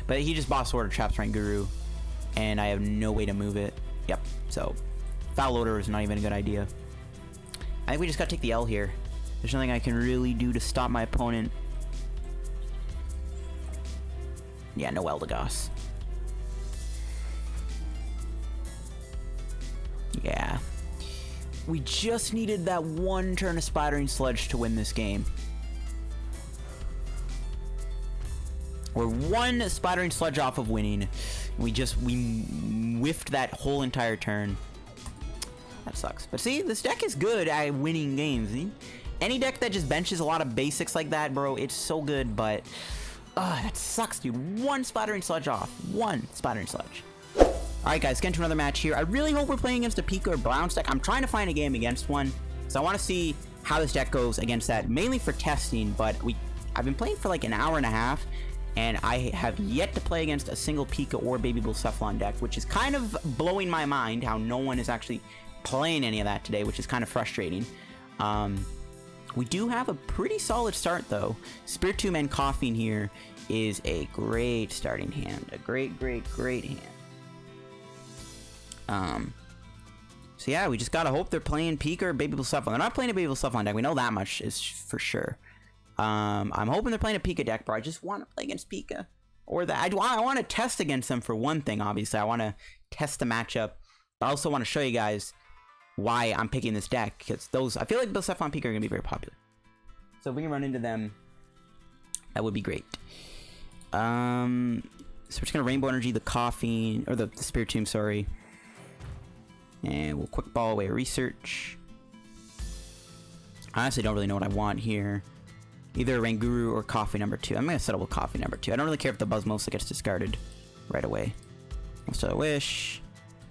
But he just boss order traps Oranguru, and I have no way to move it. Yep, so Foul Loader is not even a good idea. I think we just gotta take the L here. There's nothing I can really do to stop my opponent. Yeah, no Eldegoss. Yeah. We just needed that 1 turn of Splattering Sludge to win this game. We're 1 Splattering Sludge off of winning. We whiffed that whole entire turn. That sucks. But see, this deck is good at winning games. See? Any deck that just benches a lot of basics like that, bro, it's so good, but that sucks, dude. 1 Splattering Sludge off. 1 Splattering Sludge. Alright guys, get into another match here. I really hope we're playing against a Pika or Blounce deck. I'm trying to find a game against one, so I want to see how this deck goes against that, mainly for testing, but I've been playing for like an hour and a half, and I have yet to play against a single Pika or Baby Blacephalon deck, which is kind of blowing my mind how no one is actually playing any of that today, which is kind of frustrating. We do have a pretty solid start though. Spiritomb and Koffing here is a great starting hand. A great hand. So yeah, we just gotta hope they're playing Pika or Baby Blacephalon. They're not playing a Baby Blacephalon deck. We know that much is for sure. I'm hoping they're playing a Pika deck, bro. I just want to play against Pika. Or that I want to test against them for one thing, obviously. I want to test the matchup. But I also want to show you guys why I'm picking this deck. Because I feel like Blacephalon and Pika are going to be very popular. So if we can run into them, that would be great. So we're just going to Rainbow Energy the Koffing, or the Spiritomb, sorry. And we'll quick ball away research. I honestly don't really know what I want here. Either Oranguru or Koffing number 2. I'm going to settle with Koffing number 2. I don't really care if the Buzzmosa gets discarded right away. Let's do a wish.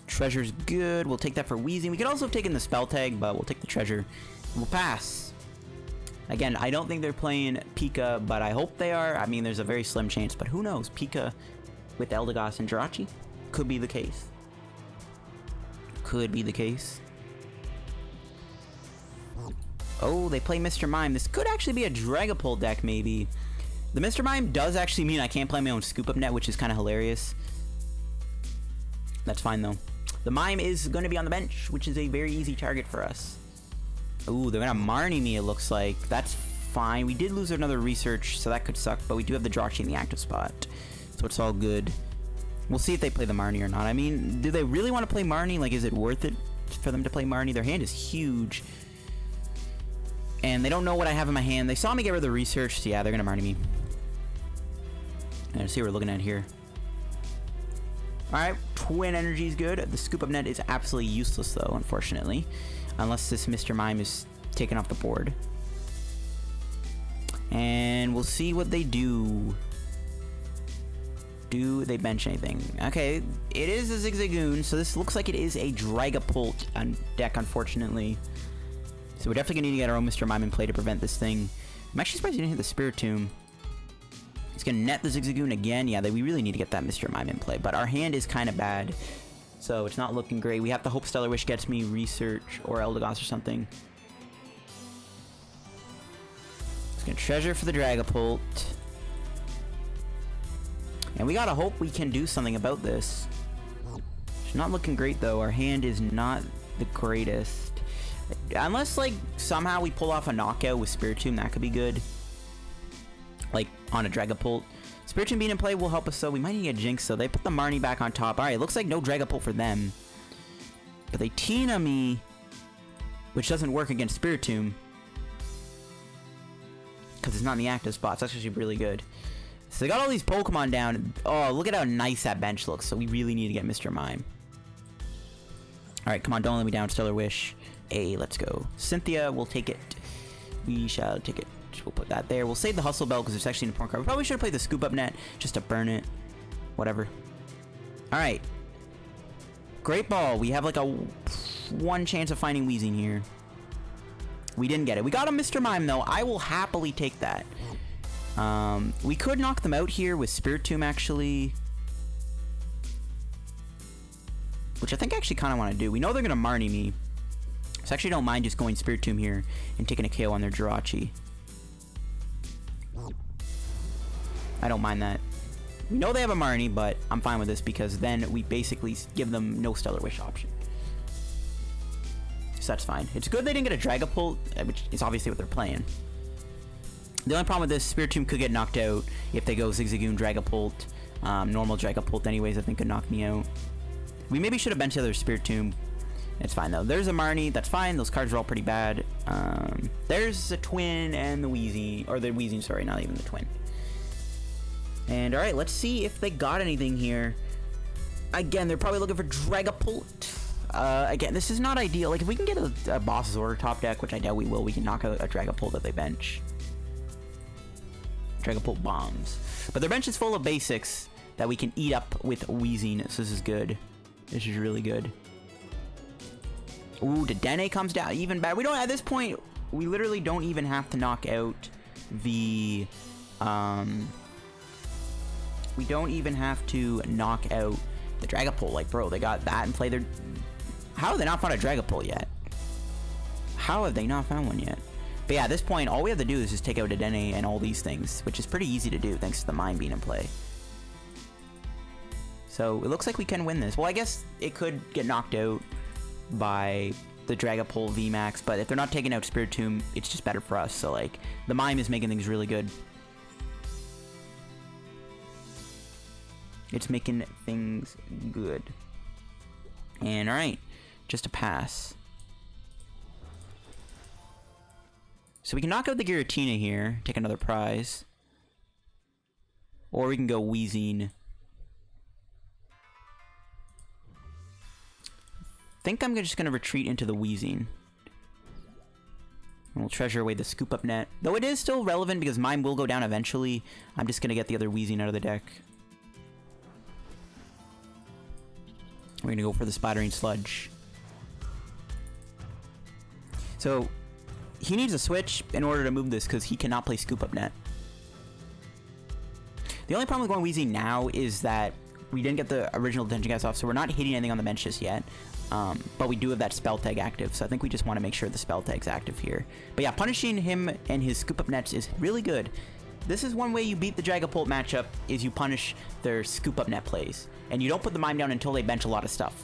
Treasure's good. We'll take that for Weezing. We could also have taken the spell tag, but we'll take the treasure. We'll pass. Again, I don't think they're playing Pika, but I hope they are. I mean, there's a very slim chance, but who knows? Pika with Eldegoss and Jirachi could be the case. Could be the case. Oh, they play Mr. Mime. This could actually be a Dragapult deck, maybe. The Mr. Mime does actually mean I can't play my own Scoop Up Net, which is kind of hilarious. That's fine, though. The Mime is going to be on the bench, which is a very easy target for us. Ooh, they're going to Marnie me, it looks like. That's fine. We did lose another research, so that could suck, but we do have the Jirachi in the active spot, so it's all good. We'll see if they play the Marnie or not. I mean, do they really want to play Marnie? Like, is it worth it for them to play Marnie? Their hand is huge. And they don't know what I have in my hand. They saw me get rid of the research, so yeah, they're going to Marnie me. Let's see what we're looking at here. Alright, Twin Energy is good. The Scoop Up Net is absolutely useless, though, unfortunately. Unless this Mr. Mime is taken off the board. And we'll see what they do. Do they bench anything? Okay, it is a Zigzagoon, so this looks like it is a Dragapult deck, unfortunately. So we're definitely gonna need to get our own Mr. Mime in play to prevent this thing. I'm actually surprised he didn't hit the Spiritomb. He's gonna net the Zigzagoon again. Yeah, we really need to get that Mr. Mime in play, but our hand is kind of bad, so it's not looking great. We have to hope Stellar Wish gets me Research or Eldegoss or something. Just gonna Treasure for the Dragapult. And we gotta hope we can do something about this. It's not looking great, though. Our hand is not the greatest. Unless, like, somehow we pull off a knockout with Spiritomb, that could be good. Like, on a Dragapult. Spiritomb being in play will help us, though. We might need to get Jynx, so they put the Marnie back on top. Alright, looks like no Dragapult for them. But they Tina me, which doesn't work against Spiritomb. Because it's not in the active spots. That's actually really good. So they got all these Pokemon down. Oh, look at how nice that bench looks. So we really need to get Mr. Mime. Alright, come on, don't let me down, Stellar Wish. Hey, let's go. Cynthia, we'll take it. We shall take it. We'll put that there. We'll save the Hustle Belt because it's actually an important card. We probably should have played the Scoop Up Net just to burn it. Whatever. Alright. Great Ball. We have like a 1 chance of finding Weezing here. We didn't get it. We got a Mr. Mime, though. I will happily take that. We could knock them out here with Spiritomb, actually. Which I think I actually kind of want to do. We know they're going to Marnie me. So I actually don't mind just going Spiritomb here and taking a KO on their Jirachi. I don't mind that. We know they have a Marnie, but I'm fine with this because then we basically give them no Stellar Wish option. So that's fine. It's good they didn't get a Dragapult, which is obviously what they're playing. The only problem with this, Spiritomb could get knocked out if they go Zigzagoon, Dragapult. Normal Dragapult anyways, I think could knock me out. We maybe should have benched the other Spiritomb. It's fine though. There's a Marnie, that's fine. Those cards are all pretty bad. There's a Twin and the Weezing, or the Weezing, sorry, not even the Twin. And alright, let's see if they got anything here. Again, they're probably looking for Dragapult. Again, this is not ideal. Like, if we can get a Boss's Order top deck, which I doubt we will, we can knock out a Dragapult that they bench. Dragapult bombs. But their bench is full of basics that we can eat up with Weezing, so this is good. This is really good. Ooh, Dedenne comes down, even better. We don't, at this point, we literally don't even have to knock out the, we don't even have to knock out the Dragapult. Like, bro, they got that and play their... How have they not found a Dragapult yet? How have they not found one yet? But yeah, at this point, all we have to do is just take out Dedenne and all these things, which is pretty easy to do thanks to the Mime being in play. So, it looks like we can win this. Well, I guess it could get knocked out by the Dragapult VMAX, but if they're not taking out Spiritomb, it's just better for us. So, like, the Mime is making things really good. It's making things good. And alright, just a pass. So we can knock out the Giratina here, take another prize. Or we can go Weezing. I think I'm just going to retreat into the Weezing. And we'll treasure away the Scoop Up Net. Though it is still relevant because mine will go down eventually. I'm just going to get the other Weezing out of the deck. We're going to go for the Splattering Sludge. So, he needs a switch in order to move this because he cannot play Scoop Up Net. The only problem with going Weezing now is that we didn't get the original Detention Gas off, so we're not hitting anything on the bench just yet. But we do have that Spell Tag active, so I think we just want to make sure the Spell Tag's active here. But yeah, punishing him and his Scoop Up Nets is really good. This is one way you beat the Dragapult matchup, is you punish their Scoop Up Net plays. And you don't put the Mime down until they bench a lot of stuff.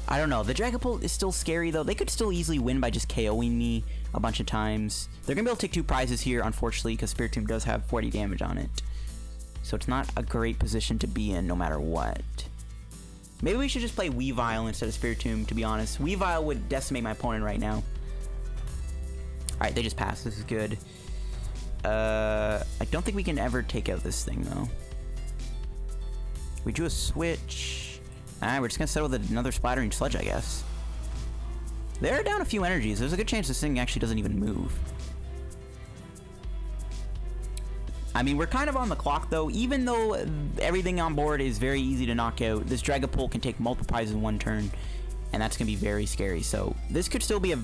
I don't know. The Dragapult is still scary, though. They could still easily win by just KOing me a bunch of times. They're going to be able to take 2 prizes here, unfortunately, because Spiritomb does have 40 damage on it. So it's not a great position to be in, no matter what. Maybe we should just play Weavile instead of Spiritomb, to be honest. Weavile would decimate my opponent right now. Alright, they just passed. This is good. I don't think we can ever take out this thing, though. We drew a switch. Alright, we're just gonna settle with another Splattering Sludge, I guess. They're down a few energies. There's a good chance this thing actually doesn't even move. I mean, we're kind of on the clock, though. Even though everything on board is very easy to knock out, this Dragapult can take multiple prizes in one turn, and that's going to be very scary. So this could still be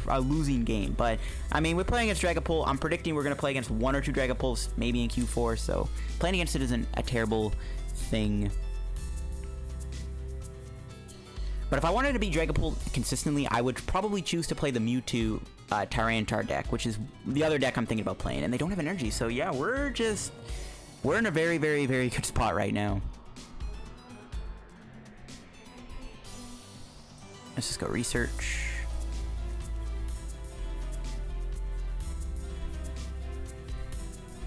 a losing game. But, I mean, we're playing against Dragapult. I'm predicting we're going to play against 1 or 2 Dragapults, maybe in Q4. So playing against it isn't a terrible thing. But if I wanted to beat Dragapult consistently, I would probably choose to play the Mew TEU Tyranitar deck, which is the other deck I'm thinking about playing. And they don't have energy, so yeah, we're in a very, very, very good spot right now. Let's just go research.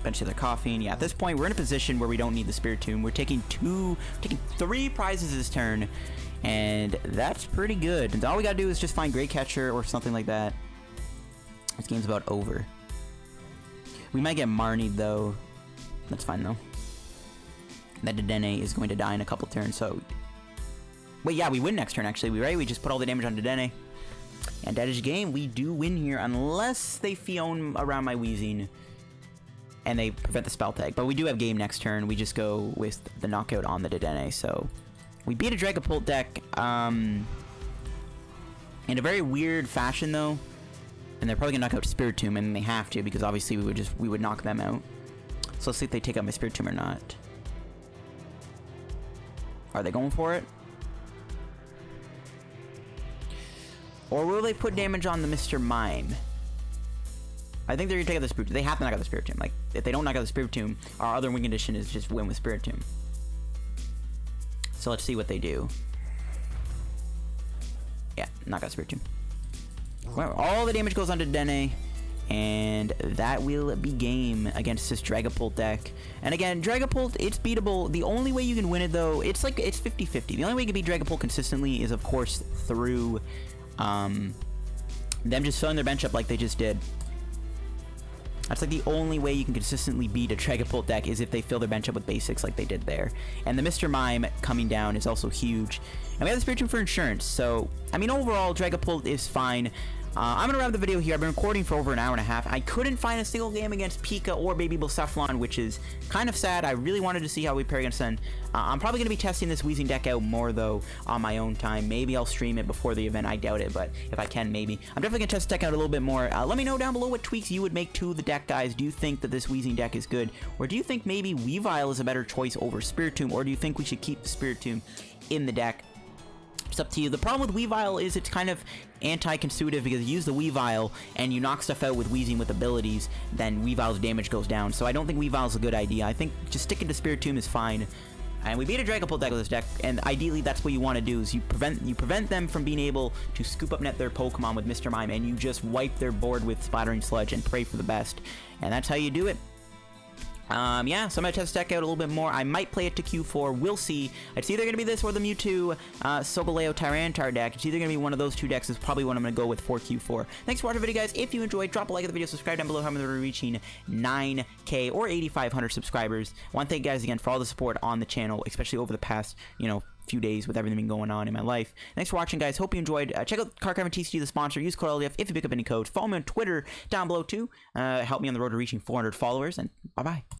Bench the other Koffing. Yeah, at this point, we're in a position where we don't need the Spiritomb. We're taking 3 prizes this turn. And that's pretty good. And all we gotta do is just find Great Catcher or something like that. This game's about over. We might get Marnie though. That's fine though. That Dedenne is going to die in a couple turns, so... Wait, yeah, we win next turn actually. We just put all the damage on Dedenne. And that is game. We do win here unless they Fion around my Weezing. And they prevent the spell tag. But we do have game next turn. We just go with the knockout on the Dedenne, so... We beat a Dragapult deck, in a very weird fashion, though. And they're probably gonna knock out Spiritomb, and they have to, because obviously we would knock them out. So let's see if they take out my Spiritomb or not. Are they going for it? Or will they put damage on the Mr. Mime? I think they're gonna take out the Spiritomb. They have to knock out the Spiritomb. Like, if they don't knock out the Spiritomb, our other win condition is just win with Spiritomb. So let's see what they do. Yeah, knock out Spiritomb. Well, all the damage goes onto Dene, and that will be game against this Dragapult deck. And again, Dragapult, it's beatable. The only way you can win it, though, it's 50-50. The only way you can beat Dragapult consistently is, of course, through them just filling their bench up like they just did. That's like the only way you can consistently beat a Dragapult deck, is if they fill their bench up with basics like they did there. And the Mr. Mime coming down is also huge. And we have the Spiritomb for insurance, so, I mean, overall, Dragapult is fine. I'm gonna wrap the video here. I've been recording for over an hour and a half. I couldn't find a single game against Pika or Baby Blacephalon, which is kind of sad. I really wanted to see how we pair against them. I'm probably gonna be testing this Weezing deck out more, though, on my own time. Maybe I'll stream it before the event. I doubt it, but if I can, maybe. I'm definitely gonna test the deck out a little bit more. Let me know down below what tweaks you would make to the deck, guys. Do you think that this Weezing deck is good? Or do you think maybe Weavile is a better choice over Spiritomb? Or do you think we should keep the Spiritomb in the deck? It's up to you. The problem with Weavile is it's kind of anti-constitutive, because you use the Weavile and you knock stuff out with Weezing with abilities, then Weavile's damage goes down. So I don't think Weavile's a good idea. I think just sticking to Spiritomb is fine. And we beat a Dragapult deck with this deck, and ideally that's what you want to do, is you prevent them from being able to scoop up net their Pokemon with Mr. Mime, and you just wipe their board with Splattering Sludge and pray for the best. And that's how you do it. Yeah, so I'm gonna test the deck out a little bit more. I might play it to Q4. We'll see. It's either gonna be this or the Mewtwo Solgaleo Tyranitar deck. It's either gonna be one of those two decks. Is probably what I'm gonna go with for Q4. Thanks for watching the video, guys. If you enjoyed, drop a like at the video, subscribe down below. How many we're reaching 9K or 8,500 subscribers. I want to thank you guys again for all the support on the channel, especially over the past, few days with everything going on in my life. Thanks for watching, guys. Hope you enjoyed. Check out Card TCG, the sponsor. Use code LDF if you pick up any codes. Follow me on Twitter down below too. Help me on the road to reaching 400 followers, and bye bye.